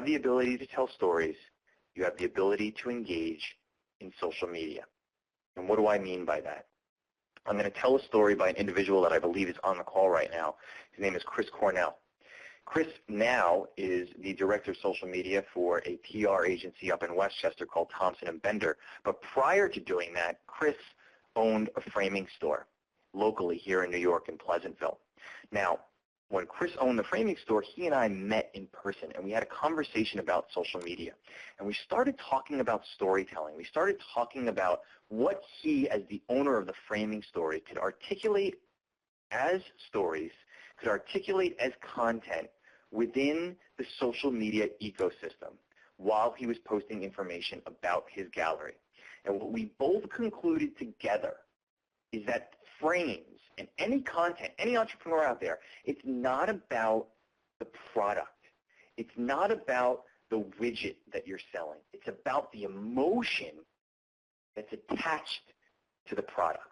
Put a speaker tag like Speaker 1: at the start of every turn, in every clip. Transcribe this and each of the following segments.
Speaker 1: have the ability to tell stories. You have the ability to engage in social media. And what do I mean by that? I'm going to tell a story by an individual that I believe is on the call right now. His name is Chris Cornell. Chris now is the director of social media for a PR agency up in Westchester called Thompson & Bender. But prior to doing that, Chris owned a framing store locally here in New York in Pleasantville. Now, when Chris owned the framing store, he and I met in person, and we had a conversation about social media. And we started talking about storytelling. We started talking about what he, as the owner of the framing store, could articulate as stories, could articulate as content within the social media ecosystem while he was posting information about his gallery. And what we both concluded together is that frames and any content, any entrepreneur out there, it's not about the product. It's not about the widget that you're selling. It's about the emotion that's attached to the product.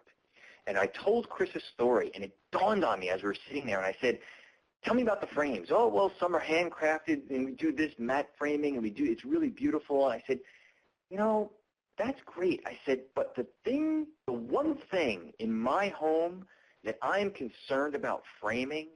Speaker 1: And I told Chris a story, and it dawned on me as we were sitting there, and I said, tell me about the frames. Oh, well, some are handcrafted, and we do this matte framing, and it's really beautiful. And I said, you know, that's great. I said, but the one thing in my home that I'm concerned about framing,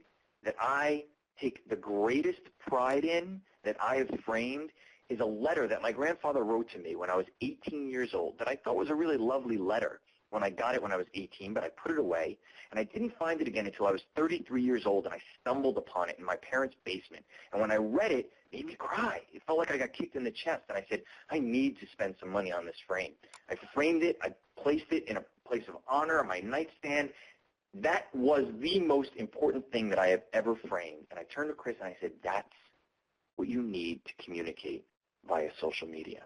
Speaker 1: that I take the greatest pride in, that I have framed, is a letter that my grandfather wrote to me when I was 18 years old that I thought was a really lovely letter when I got it when I was 18, but I put it away, and I didn't find it again until I was 33 years old, and I stumbled upon it in my parents' basement. And when I read it, it made me cry. It felt like I got kicked in the chest, and I said, I need to spend some money on this frame. I framed it. I placed it in a place of honor on my nightstand. That was the most important thing that I have ever framed. And I turned to Chris, and I said, that's what you need to communicate via social media.